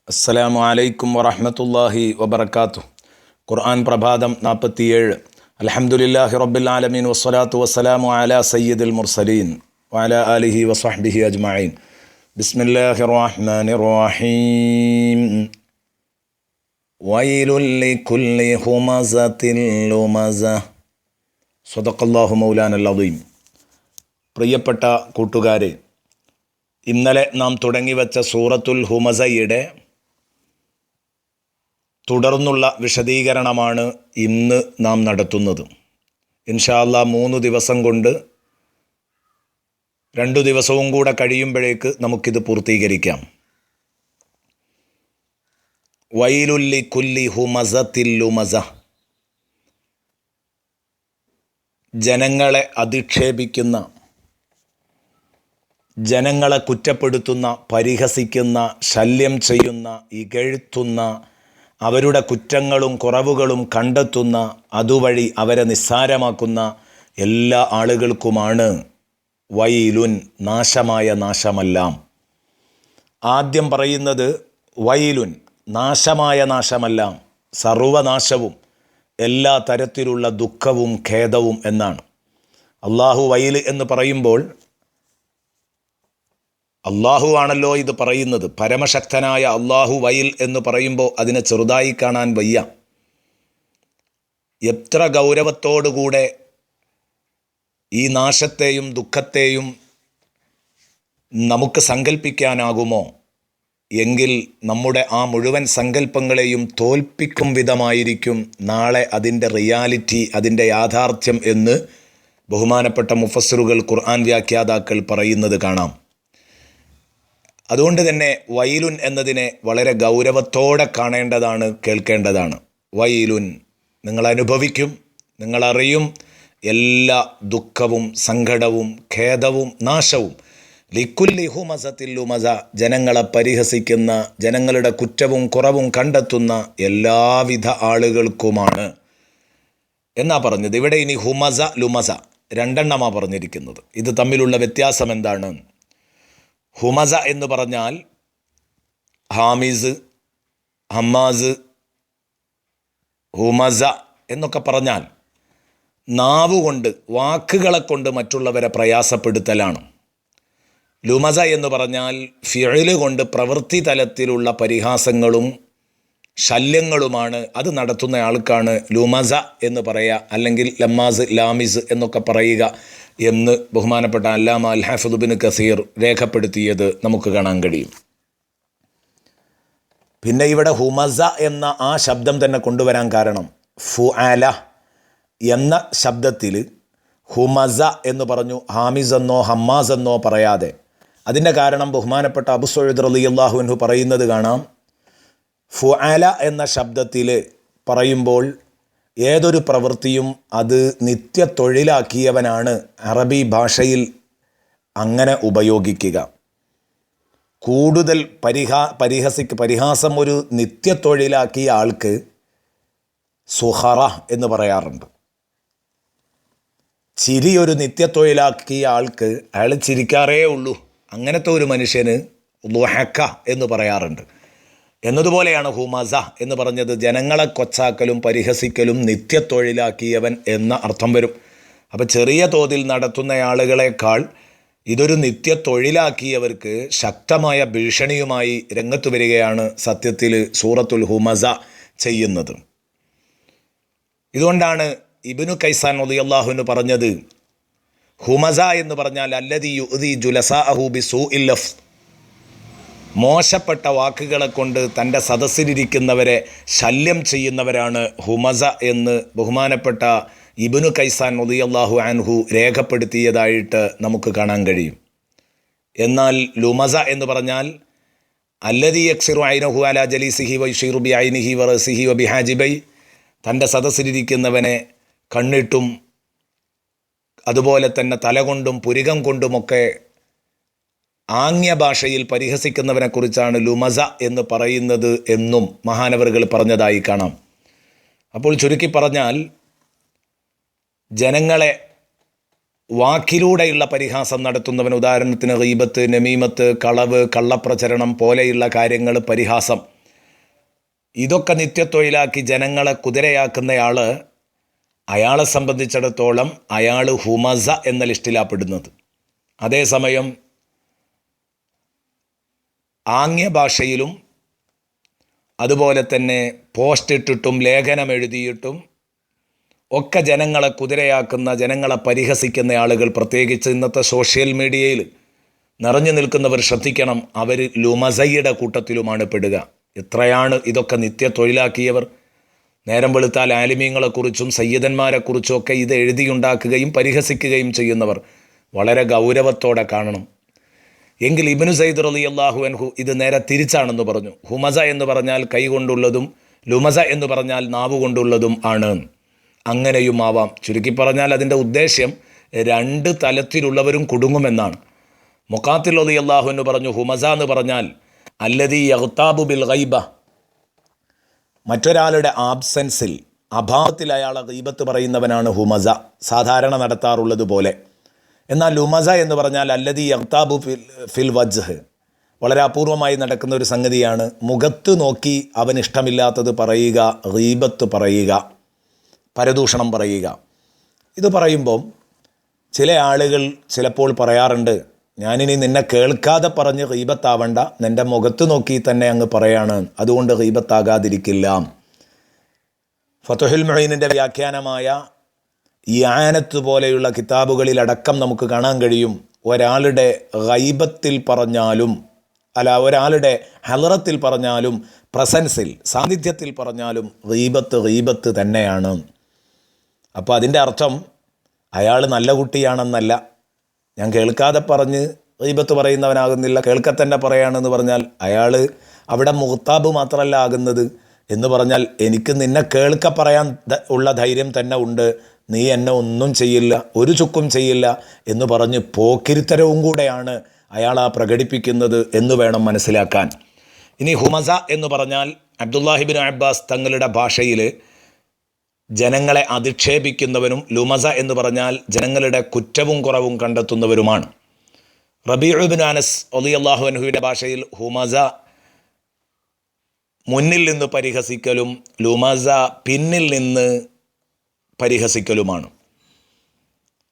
അസ്സലാമു അലൈക്കും വറഹ്മത്തുള്ളാഹി വബറകാതുഹു. ഖുർആൻ പ്രഭാതം 47. അൽഹംദുലില്ലാഹി റബ്ബിൽ ആലമീൻ വസ്സലാത്തു വസ്സലാമു അലാ സയ്യിദിൽ മുർസലീൻ വഅലാ ആലിഹി വസഹ്ബിഹി അജ്മഈൻ. ബിസ്മില്ലാഹിർ റഹ്മാനിർ റഹീം. വൈലുൽ ലികുല്ലി ഹുമസത്തിൻ ലുമസ. സ്വദഖല്ലാഹു മൗലാനൽ അദീം. പ്രിയപ്പെട്ട കൂട്ടുകാരെ, ഇന്നലെ നാം തുടങ്ങിവെച്ച സൂറത്തുൽ ഹുമസയുടെ തുടർന്നുള്ള വിശദീകരണമാണ് ഇന്ന് നാം നടത്തുന്നത്. ഇൻഷാ അല്ലാഹ് 3 ദിവസം കൊണ്ട് 2 ദിവസവും കൂടെ കഴിയുമ്പോഴേക്ക് നമുക്കിത് പൂർത്തീകരിക്കാം. വൈലുൽ ലികുല്ലി ഹുമസത്തിൽ ലുമസ. ജനങ്ങളെ അധിക്ഷേപിക്കുന്ന, ജനങ്ങളെ കുറ്റപ്പെടുത്തുന്ന, പരിഹസിക്കുന്ന, ശല്യം ചെയ്യുന്ന, ഇകഴ്ത്തുന്ന, അവരുടെ കുറ്റങ്ങളും കുറവുകളും കണ്ടെത്തുന്ന, അതുവഴി അവരെ നിസ്സാരമാക്കുന്ന എല്ലാ ആളുകൾക്കുമാണ് വൈലുൻ, നാശമായ നാശമെല്ലാം. ആദ്യം പറയുന്നത് വൈലുൻ, നാശമായ നാശമെല്ലാം, സർവനാശവും, എല്ലാ തരത്തിലുള്ള ദുഃഖവും ഖേദവും എന്നാണ്. അള്ളാഹു വൈൽ എന്ന് പറയുമ്പോൾ അള്ളാഹു ആണല്ലോ ഇത് പറയുന്നത്. പരമശക്തനായ അള്ളാഹു വൈൽ എന്ന് പറയുമ്പോൾ അതിനെ ചെറുതായി കാണാൻ വയ്യ. എത്ര ഗൗരവത്തോടുകൂടെ ഈ നാശത്തെയും ദുഃഖത്തെയും നമുക്ക് സങ്കല്പിക്കാനാകുമോ എങ്കിൽ നമ്മുടെ ആ മുഴുവൻ സങ്കല്പങ്ങളെയും തോൽപ്പിക്കും വിധമായിരിക്കും നാളെ അതിൻ്റെ റിയാലിറ്റി, അതിൻ്റെ യാഥാർത്ഥ്യം എന്ന് ബഹുമാനപ്പെട്ട മുഫസ്സിറുകൾ, ഖുർആൻ വ്യാഖ്യാതാക്കൾ പറയുന്നത് കാണാം. അതുകൊണ്ട് തന്നെ വൈലുൻ എന്നതിനെ വളരെ ഗൗരവത്തോടെ കാണേണ്ടതാണ്, കേൾക്കേണ്ടതാണ്. വൈലുൻ, നിങ്ങൾ അനുഭവിക്കും, നിങ്ങളറിയും എല്ലാ ദുഃഖവും സങ്കടവും ഖേദവും നാശവും. ലിക്കുല്ലി ഹുമസത്തിൽ ലുമസ, ജനങ്ങളെ പരിഹസിക്കുന്ന, ജനങ്ങളുടെ കുറ്റവും കുറവും കണ്ടെത്തുന്ന എല്ലാവിധ ആളുകൾക്കുമാണ് എന്നാ പറഞ്ഞത്. ഇവിടെ ഇനി ഹുമസ ലുമസ രണ്ടെണ്ണമാണ് പറഞ്ഞിരിക്കുന്നത്. ഇത് തമ്മിലുള്ള വ്യത്യാസം എന്താണ്? ഹുമസ എന്ന് പറഞ്ഞാൽ ഹാമിസ്, ഹമ്മാസ്, ഹുമസ എന്നൊക്കെ പറഞ്ഞാൽ നാവുകൊണ്ട്, വാക്കുകളെ കൊണ്ട് മറ്റുള്ളവരെ പ്രയാസപ്പെടുത്തലാണ്. ലുമസ എന്ന് പറഞ്ഞാൽ ഫിഅല് കൊണ്ട് പ്രവൃത്തി തലത്തിലുള്ള പരിഹാസങ്ങളും ശല്യങ്ങളുമാണ്. അത് നടത്തുന്ന ആൾക്കാണ് ലുമസ എന്ന് പറയുക, അല്ലെങ്കിൽ ലമ്മാസ്, ലാമിസ് എന്നൊക്കെ പറയുക എന്ന് ബഹുമാനപ്പെട്ട അല്ലാമ അൽ ഹാഫിദ് ഇബ്നു കസീർ രേഖപ്പെടുത്തിയത് നമുക്ക് കാണാൻ കഴിയും. പിന്നെ ഇവിടെ ഹുമസ എന്ന ആ ശബ്ദം തന്നെ കൊണ്ടുവരാൻ കാരണം, ഫുഅല എന്ന ശബ്ദത്തിൽ ഹുമസ എന്ന് പറഞ്ഞു, ഹാമിസ് എന്നോ ഹമ്മാസ് എന്നോ പറയാതെ. അതിൻ്റെ കാരണം ബഹുമാനപ്പെട്ട അബൂ സഈദ് റളിയല്ലാഹു അൻഹു പറയുന്നത് കാണാം. ഫുഅല എന്ന ശബ്ദത്തിൽ പറയുമ്പോൾ ഏതൊരു പ്രവൃത്തിയും അത് നിത്യ തൊഴിലാക്കിയവനാണ് അറബി ഭാഷയിൽ അങ്ങനെ ഉപയോഗിക്കുക. കൂടുതൽ പരിഹാസം ഒരു നിത്യ തൊഴിലാക്കിയ ആൾക്ക് സുഹറ എന്ന് പറയാറുണ്ട്. ചിരി ഒരു നിത്യ തൊഴിലാക്കിയ ആൾക്ക്, അയാൾ ചിരിക്കാറേ ഉള്ളൂ, അങ്ങനത്തെ ഒരു മനുഷ്യന് ളുഹക്ക എന്ന് പറയാറുണ്ട്. എന്നതുപോലെയാണ് ഹുമസ എന്ന് പറഞ്ഞത്. ജനങ്ങളെ കൊച്ചാക്കലും പരിഹസിക്കലും നിത്യ തൊഴിലാക്കിയവൻ എന്ന അർത്ഥം വരും. അപ്പോൾ ചെറിയ തോതിൽ നടത്തുന്ന ആളുകളെക്കാൾ ഇതൊരു നിത്യ തൊഴിലാക്കിയവർക്ക് ശക്തമായ ഭീഷണിയുമായി രംഗത്ത് വരികയാണ് സത്യത്തിൽ സൂറത്തുൽ ഹുമസ ചെയ്യുന്നത്. ഇതുകൊണ്ടാണ് ഇബ്നു കൈസാൻ റളിയല്ലാഹു അൻഹു പറഞ്ഞത്, ഹുമസ എന്ന് പറഞ്ഞാൽ അല്ലദീ യുഅ്ദി ജുലസാഅഹു ബിസൂഇൽ ലഫ്സ്, മോശപ്പെട്ട വാക്കുകളെ കൊണ്ട് തൻ്റെ സദസ്സിലിരിക്കുന്നവരെ ശല്യം ചെയ്യുന്നവരാണ് ഹുമസ എന്ന് ബഹുമാനപ്പെട്ട ഇബ്നു കൈസാൻ റളിയല്ലാഹു അൻഹു രേഖപ്പെടുത്തിയതായിട്ട് നമുക്ക് കാണാൻ കഴിയും. എന്നാൽ ലുമസ എന്ന് പറഞ്ഞാൽ അല്ലദീ യക്സിറു ഐനഹു അലാ ജലീസിഹി വയുശീറു ബിഐനിഹി വറസിഹി വബിഹാജിബൈ, തൻ്റെ സദസ്സിലിരിക്കുന്നവനെ കണ്ണിട്ടും അതുപോലെ തന്നെ തലകൊണ്ടും പുരികം കൊണ്ടുമൊക്കെ ആംഗ്യ ഭാഷയിൽ പരിഹസിക്കുന്നവനെക്കുറിച്ചാണ് ലുമസ എന്ന് പറയുന്നത് എന്നും മഹാനവറുകൾ പറഞ്ഞതായി കാണാം. അപ്പോൾ ചുരുക്കി പറഞ്ഞാൽ ജനങ്ങളെ വാക്കിലൂടെയുള്ള പരിഹാസം നടത്തുന്നവൻ, ഉദാഹരണത്തിന് ഗീബത്ത്, നമീമത്ത്, കളവ്, കള്ളപ്രചരണം പോലെയുള്ള കാര്യങ്ങൾ പരിഹാസം, ഇതൊക്കെ നിത്യത്തൊഴിലാക്കി ജനങ്ങളെ കുതിരയാക്കുന്നയാൾ, അയാളെ സംബന്ധിച്ചിടത്തോളം അയാൾ ഹുമസ എന്ന ലിസ്റ്റിലാണ് പെടുന്നത്. അതേസമയം ആംഗ്യ ഭാഷയിലും അതുപോലെ തന്നെ പോസ്റ്റ് ഇട്ടിട്ടും ലേഖനം എഴുതിയിട്ടും ഒക്കെ ജനങ്ങളെ കുതിരയാക്കുന്ന, ജനങ്ങളെ പരിഹസിക്കുന്ന ആളുകൾ, പ്രത്യേകിച്ച് ഇന്നത്തെ സോഷ്യൽ മീഡിയയിൽ നിറഞ്ഞു നിൽക്കുന്നവർ ശ്രദ്ധിക്കണം, അവർ ലുമസയുടെ കൂട്ടത്തിലുമാണ് പെടുക. എത്രയാണ് ഇതൊക്കെ നിത്യ തൊഴിലാക്കിയവർ. നേരം വെളുത്താൽ ആലിമീങ്ങളെക്കുറിച്ചും സയ്യിദന്മാരെക്കുറിച്ചും ഒക്കെ ഇത് എഴുതിയുണ്ടാക്കുകയും പരിഹസിക്കുകയും ചെയ്യുന്നവർ വളരെ ഗൗരവത്തോടെ കാണണം. എങ്കിൽ ഇബ്നു സയ്യിദ് റളിയല്ലാഹു അൻഹു ഇത് നേരെ തിരിച്ചാണെന്ന് പറഞ്ഞു. ഹുമസ എന്ന് പറഞ്ഞാൽ കൈ കൊണ്ടുള്ളതും ലുമസ എന്ന് പറഞ്ഞാൽ നാവ് കൊണ്ടുള്ളതും ആണ്. അങ്ങനെയും ആവാം. ചുരുക്കി പറഞ്ഞാൽ അതിൻ്റെ ഉദ്ദേശ്യം രണ്ട് തലത്തിലുള്ളവരും കുടുങ്ങുമെന്നാണ്. മുഖാത്തിൽ റളിയല്ലാഹു അൻഹു പറഞ്ഞു, ഹുമസ എന്ന് പറഞ്ഞാൽ അല്ലദീ യഗ്താബു ബിൽ ഗൈബ, മറ്റൊരാളുടെ ആബ്സെൻസിൽ, അഭാവത്തിൽ അയാളെ ഗീബത്ത് പറയുന്നവനാണ് ഹുമസ, സാധാരണ നടത്താറുള്ളത് പോലെ. എന്നാൽ ലുമസ എന്ന് പറഞ്ഞാൽ അല്ലദീ യഗ്താബു ഫിൽ വജ്ഹ്, വളരെ അപൂർവമായി നടക്കുന്ന ഒരു സംഗതിയാണ്. മുഖത്ത് നോക്കി അവൻ ഇഷ്ടമില്ലാത്തത് പറയുക, ഗീബത്ത് പറയുക, പരദൂഷണം പറയുക. ഇത് പറയുമ്പം ചില ആളുകൾ ചിലപ്പോൾ പറയാറുണ്ട്, ഞാനിനി നിന്നെ കേൾക്കാതെ പറഞ്ഞ് ഗീബത്താവണ്ട, നിൻ്റെ മുഖത്ത് നോക്കി തന്നെ അങ്ങ് പറയാണ്, അതുകൊണ്ട് ഗീബത്താകാതിരിക്കില്ല. ഫതുഹുൽ മുഈനിൻ്റെ വ്യാഖ്യാനമായ ഇആനത്ത് പോലെയുള്ള കിതാബുകളിലടക്കം നമുക്ക് കാണാൻ കഴിയും, ഒരാളുടെ ഗൈബത്തിൽ പറഞ്ഞാലും ഒരാളുടെ ഹലറത്തിൽ പറഞ്ഞാലും പ്രസൻസിൽ, സാന്നിധ്യത്തിൽ പറഞ്ഞാലും ഗീബത്ത് തന്നെയാണ്. അപ്പോൾ അതിൻ്റെ അർത്ഥം അയാൾ നല്ല കുട്ടിയാണെന്നല്ല. ഞാൻ കേൾക്കാതെ പറഞ്ഞ് ഗീബത്ത് പറയുന്നവനാകുന്നില്ല, കേൾക്കത്തന്നെ പറയാണെന്ന് പറഞ്ഞാൽ അയാൾ അവിടെ മുഖ്താബ് മാത്രമല്ല ആകുന്നത് എന്ന് പറഞ്ഞാൽ എനിക്ക് നിന്നെ കേൾക്ക പറയാൻ ഉള്ള ധൈര്യം തന്നെ ഉണ്ട്, നീ എന്നെ ഒന്നും ചെയ്യില്ല, ഒരു ചുക്കും ചെയ്യില്ല എന്ന് പറഞ്ഞ് പോക്കിരിത്തരവും കൂടെയാണ് അയാൾ ആ പ്രകടിപ്പിക്കുന്നത് എന്ന് വേണം മനസ്സിലാക്കാൻ. ഇനി ഹുമസ എന്ന് പറഞ്ഞാൽ അബ്ദുല്ലാഹിബിൻ അബ്ബാസ് തങ്ങളുടെ ഭാഷയിൽ ജനങ്ങളെ അധിക്ഷേപിക്കുന്നവനും, ലുമസ എന്ന് പറഞ്ഞാൽ ജനങ്ങളുടെ കുറ്റവും കുറവും കണ്ടെത്തുന്നവരുമാണ്. റബീഉ ബിൻ അനസ് റളിയല്ലാഹു അൻഹുവിൻ്റെ ഭാഷയിൽ ഹുമസ മുന്നിൽ നിന്ന് പരിഹസിക്കലും ലുമസ പിന്നിൽ നിന്ന് പരിഹസിക്കലുമാണ്.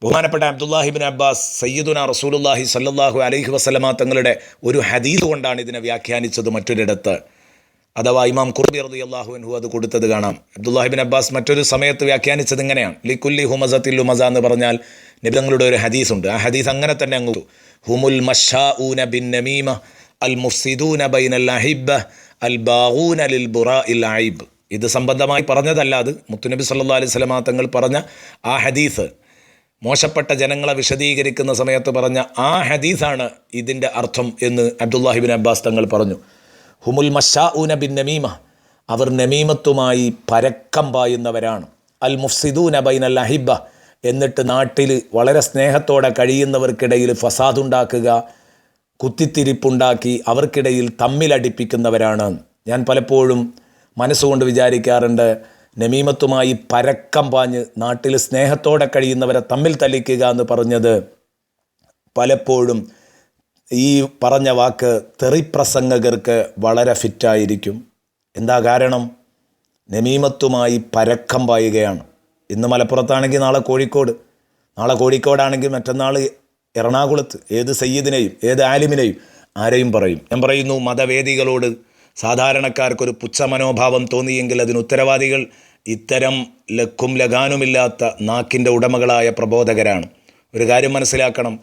ബഹുമാനപ്പെട്ട അബ്ദുല്ലാഹിബിൻ അബ്ബാസ് സയ്യിദുന റസൂലുള്ളാഹി സ്വല്ലല്ലാഹു അലൈഹി വസല്ലമ തങ്ങളുടെ ഒരു ഹദീസ് കൊണ്ടാണ് ഇതിനെ വ്യാഖ്യാനിച്ചത് മറ്റൊരിടത്ത്. അഥവാ ഇമാം ഖുർബി റളിയല്ലാഹു അൻഹു അത് കൊടുത്തത് കാണാം. അബ്ദുല്ലാഹിബിൻ അബ്ബാസ് മറ്റൊരു സമയത്ത് വ്യാഖ്യാനിച്ചത് ഇങ്ങനെയാണ്, ലിക്കുല്ലി ഹുമസത്തിൽ ലുമസ എന്ന് പറഞ്ഞാൽ നബി തങ്ങളുടെ ഒരു ഹദീസുണ്ട്. ആ ഹദീസ് അങ്ങനെ തന്നെ അങ്ങ് ഹുമുൽ മശാഊന ബിൻ നമീമ അൽ മുഫ്സിദൂന ബൈനൽ അഹിബ്ബ അൽ ബാഗൂന ലിൽ ബുറാഇൽ അയിബ്. ഇത് സംബന്ധമായി പറഞ്ഞതല്ല, അത് മുത്തുനബി സല്ലല്ലാഹു അലൈഹി വസല്ലമ തങ്ങൾ പറഞ്ഞ ആ ഹദീസ്, മോശപ്പെട്ട ജനങ്ങളെ വിശദീകരിക്കുന്ന സമയത്ത് പറഞ്ഞ ആ ഹദീസാണ് ഇതിൻ്റെ അർത്ഥം എന്ന് അബ്ദുല്ലാഹിബിൻ അബ്ബാസ് തങ്ങൾ പറഞ്ഞു. ഹുമുൽ മശാഊന ബിൻ നമീമ, അവർ നമീമത്തുമായി പരക്കം പായുന്നവരാണ്. അൽ മുഫ്സിദൂന ബൈനൽ അഹിബ്ബ, എന്നിട്ട് നാട്ടിൽ വളരെ സ്നേഹത്തോടെ കഴിയുന്നവർക്കിടയിൽ ഫസാദുണ്ടാക്കുക, കുത്തിത്തിരിപ്പുണ്ടാക്കി അവർക്കിടയിൽ തമ്മിലടിപ്പിക്കുന്നവരാണ്. ഞാൻ പലപ്പോഴും മനസ്സുകൊണ്ട് വിചാരിക്കാറുണ്ട്, നമീമത്തുമായി പരക്കം പാഞ്ഞ് നാട്ടിൽ സ്നേഹത്തോടെ കഴിയുന്നവരെ തമ്മിൽ തല്ലിക്കുക എന്ന് പറഞ്ഞത് പലപ്പോഴും ഈ പറഞ്ഞ വാക്ക് തെറിപ്രസംഗകർക്ക് വളരെ ഫിറ്റായിരിക്കും. എന്താ കാരണം? നമീമത്തുമായി പരക്കം പായുകയാണ്. ഇന്ന് മലപ്പുറത്താണെങ്കിൽ നാളെ കോഴിക്കോട്, നാളെ കോഴിക്കോടാണെങ്കിൽ മറ്റന്നാൾ എറണാകുളത്ത്. ഏത് സയ്യിദിനെയും ഏത് ആലിമിനെയും ആരെയും പറയും. ഞാൻ പറയുന്നു, മതവേദികളോട് സാധാരണക്കാർക്കൊരു പുച്ഛ മനോഭാവം തോന്നിയെങ്കിൽ അതിന് ഉത്തരവാദികൾ ഇത്തരം ലക്കും ലഗാനുമില്ലാത്ത നാക്കിൻ്റെ ഉടമകളായ പ്രബോധകരാണ്. ഒരു കാര്യം മനസ്സിലാക്കണം,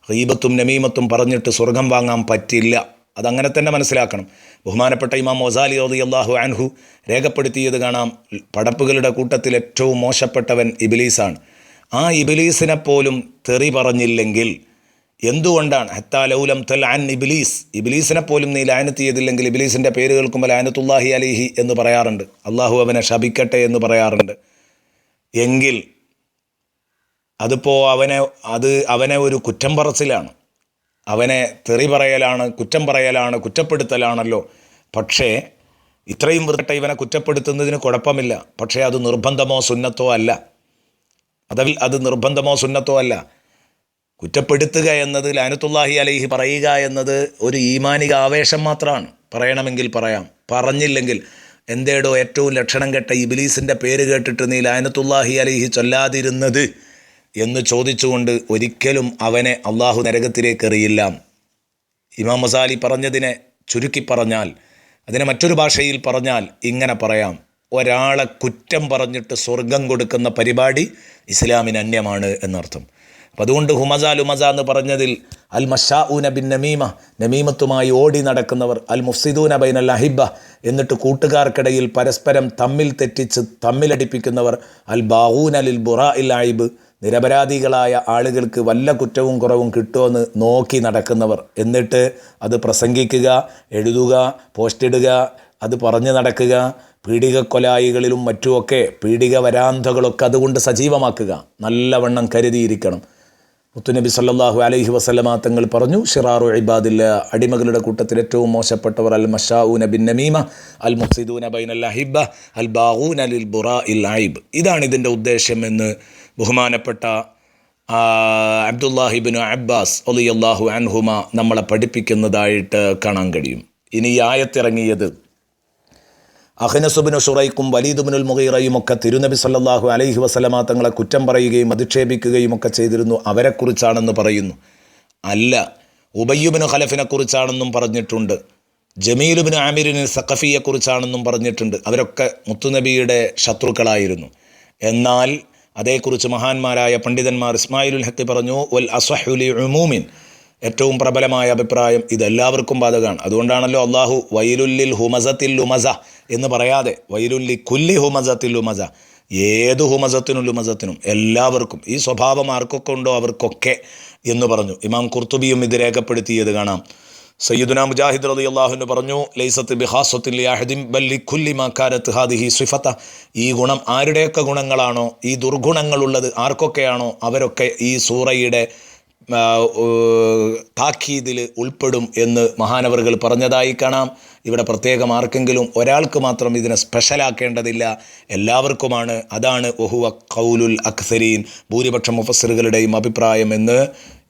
ഗീബത്തും നമീമത്തും പറഞ്ഞിട്ട് സ്വർഗം വാങ്ങാൻ പറ്റില്ല. അതങ്ങനെ തന്നെ മനസ്സിലാക്കണം. ബഹുമാനപ്പെട്ട ഇമാം ഗസാലി റളിയല്ലാഹു അൻഹു രേഖപ്പെടുത്തിയത് കാണാം, പടപ്പുകളുടെ കൂട്ടത്തിൽ ഏറ്റവും മോശപ്പെട്ടവൻ ഇബ്ലീസാണ്. ആ ഇബ്ലീസിനെ പോലും തെറി പറഞ്ഞില്ലെങ്കിൽ എന്തുകൊണ്ടാണ്? ഹത്താ ലൗലം തൽഅൻ ഇബ്ലീസ്, ഇബ്ലീസിനെ പോലും നീ ലാനത്ത് ചെയ്തില്ലെങ്കിൽ, ഇബ്ലീസിൻ്റെ പേര് കേൾക്കുമ്പോൾ ലാനത്തുല്ലാഹി അലൈഹി എന്ന് പറയാറുണ്ട്, അള്ളാഹു അവനെ ശപിക്കട്ടെ എന്ന് പറയാറുണ്ട്. എങ്കിൽ അതിപ്പോൾ അവനെ ഒരു കുറ്റം പറച്ചിലാണ്, അവനെ തെറി പറയലാണ്, കുറ്റം പറയലാണ്, കുറ്റപ്പെടുത്തലാണല്ലോ. പക്ഷേ ഇത്രയും വൃത്തികെട്ട ഇവനെ കുറ്റപ്പെടുത്തുന്നതിന് കുഴപ്പമില്ല. പക്ഷേ അത് നിർബന്ധമോ സുന്നത്തോ അല്ല. അത് നിർബന്ധമോ സുന്നത്തോ അല്ല. കുറ്റപ്പെടുത്തുക എന്നത്, ലാനത്തുല്ലാഹി അലൈഹി പറയുക എന്നത് ഒരു ഈമാനിക ആവേശം മാത്രമാണ്. പറയണമെങ്കിൽ പറയാം, പറഞ്ഞില്ലെങ്കിൽ. എന്തേടോ ഏറ്റവും ലക്ഷണം കെട്ട ഇബ്ലീസിൻ്റെ പേര് കേട്ടിട്ട് നീ ലഅനത്തുല്ലാഹി അലൈഹി ചൊല്ലാതിരുന്നത് എന്ന് ചോദിച്ചുകൊണ്ട് ഒരിക്കലും അവനെ അള്ളാഹു നരകത്തിലേക്ക് എറിയില്ല. ഇമാം മസാലി പറഞ്ഞതിനെ ചുരുക്കി പറഞ്ഞാൽ, അതിനെ മറ്റൊരു ഭാഷയിൽ പറഞ്ഞാൽ ഇങ്ങനെ പറയാം: ഒരാളെ കുറ്റം പറഞ്ഞിട്ട് സ്വർഗം കൊടുക്കുന്ന പരിപാടി ഇസ്ലാമിന് അന്യമാണ് എന്നർത്ഥം. അപ്പം അതുകൊണ്ട് ഹുമസ ലുമസ എന്ന് പറഞ്ഞതിൽ അൽ മഷാഊന ബിൻ നമീമ, നമീമത്തുമായി ഓടി നടക്കുന്നവർ, അൽ മുഫ്സിദൂന ബൈനൽ അഹിബ്ബ, എന്നിട്ട് കൂട്ടുകാർക്കിടയിൽ പരസ്പരം തമ്മിൽ തെറ്റിച്ച് തമ്മിലടിപ്പിക്കുന്നവർ, അൽ ബാഊന ലിൽ ബുറാഇൽ അയിബ്, നിരപരാധികളായ ആളുകൾക്ക് വല്ല കുറ്റവും കുറവും കിട്ടുമെന്ന് നോക്കി നടക്കുന്നവർ, എന്നിട്ട് അത് പ്രസംഗിക്കുക, എഴുതുക, പോസ്റ്റിടുക, അത് പറഞ്ഞു നടക്കുക, പീഡികക്കൊലായികളിലും മറ്റുമൊക്കെ പീഡിക വരാന്തകളൊക്കെ അതുകൊണ്ട് സജീവമാക്കുക. നല്ലവണ്ണം കരുതിയിരിക്കണം. മുത്തുനബി സല്ലല്ലാഹു അലൈഹി വസല്ലമ തങ്ങൾ പറഞ്ഞു, ഷിറാറു ഇബാദില്ല, അടിമകളുടെ കൂട്ടത്തിൽ ഏറ്റവും മോശപ്പെട്ടവർ അൽ മഷാഊന ബിൻ നമീമ, അൽ മുഫ്സിദൂന ബൈനൽ അഹിബ്ബ, അൽ ബാഊന ലിൽ ബുറാഇൽ അയിബ്. ഇതാണ് ഇതിൻ്റെ ഉദ്ദേശം എന്ന് ബഹുമാനപ്പെട്ട അബ്ദുല്ലാഹി ഇബ്നു അബ്ബാസ് റളിയല്ലാഹു അൻഹുമ നമ്മളെ പഠിപ്പിക്കുന്നതായിട്ട് കാണാൻ കഴിയും. ഇനി ഈ ആയത്തിറങ്ങിയത് അഖ്നസുബ്നു ശുറൈഖും വലീദുബ്നുൽ മുഗീറയും ഒക്കെ തിരുനബി സല്ലല്ലാഹു അലൈഹി വസല്ലമ തങ്ങളെ കുറ്റം പറയുകയും അധിക്ഷേപിക്കുകയും ഒക്കെ ചെയ്തിരുന്നു, അവരെക്കുറിച്ചാണെന്ന് പറയുന്നു. അല്ല, ഉബയ്യുബ്നു ഖലഫിനെ കുറിച്ചാണെന്നും പറഞ്ഞിട്ടുണ്ട്, ജമീലുബ്നു ആമിറിന് സഖഫിയെക്കുറിച്ചാണെന്നും പറഞ്ഞിട്ടുണ്ട്. അവരൊക്കെ മുത്തുനബിയുടെ ശത്രുക്കളായിരുന്നു. എന്നാൽ അതേക്കുറിച്ച് മഹാന്മാരായ പണ്ഡിതന്മാർ ഇസ്മായിലുൽ ഹഖ് പറഞ്ഞു, വൽ അസ്വഹു ലി ഉമൂമിൻ, ഏറ്റവും പ്രബലമായ അഭിപ്രായം ഇതെല്ലാവർക്കും ബാധകമാണ്. അതുകൊണ്ടാണല്ലോ അള്ളാഹു വൈലുല്ലിൽ ഹുമസത്തിൽ ലുമസ എന്ന് പറയാതെ വൈലുല്ലി കുല്ലി ഹുമസത്തിൽ ലുമസ, ഏത് ഹുമസത്തിനും ലുമസത്തിനും എല്ലാവർക്കും ഈ സ്വഭാവം ആർക്കൊക്കെ ഉണ്ടോ അവർക്കൊക്കെ എന്ന് പറഞ്ഞു. ഇമാം ഖുർത്തുബിയും ഇത് രേഖപ്പെടുത്തിയത് കാണാം. സയ്യിദുനാ മുജാഹിദ് റളിയല്ലാഹു അൻഹു പറഞ്ഞു, ലൈസത്ത് ബിഖാസത്തിൽ ലിഅഹദിൻ ബൽ ലികുല്ലി മാ കാനത് ഹാദിഹി സിഫത, ഈ ഗുണം ആരുടെയൊക്കെ ഗുണങ്ങളാണോ, ഈ ദുർഗുണങ്ങളുള്ളത് ആർക്കൊക്കെയാണോ അവരൊക്കെ ഈ സൂറയുടെ താക്കീതിൽ ഉൾപ്പെടും എന്ന് മഹാനവറുകൾ പറഞ്ഞതായി കാണാം. ഇവിടെ പ്രത്യേകം ആർക്കെങ്കിലും ഒരാൾക്ക് മാത്രം ഇതിനെ സ്പെഷ്യലാക്കേണ്ടതില്ല, എല്ലാവർക്കുമാണ്. അതാണ് വഹുവ ഖൗലുൽ അക്സരീൻ, ഭൂരിപക്ഷം മുഫസ്സിറുകളുടെയും അഭിപ്രായം എന്ന്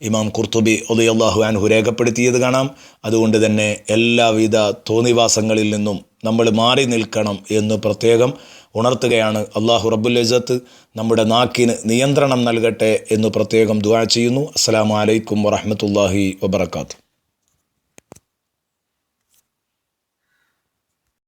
ഇമാം ഖുർത്തുബി റളിയല്ലാഹു അൻഹു രേഖപ്പെടുത്തിയത് കാണാം. അതുകൊണ്ട് തന്നെ എല്ലാവിധ തോന്നിവാസങ്ങളിൽ നിന്നും നമ്മൾ മാറി നിൽക്കണം എന്ന് പ്രത്യേകം ഉണർത്തുകയാണ്. അള്ളാഹു റബ്ബുൽ ഇസ്സത്ത് നമ്മുടെ നാക്കിന് നിയന്ത്രണം നൽകട്ടെ എന്ന് പ്രത്യേകം ദുആ ചെയ്യുന്നു. അസ്സലാമു അലൈക്കും വറഹ്മത്തുള്ളാഹി വബറകാതുഹു.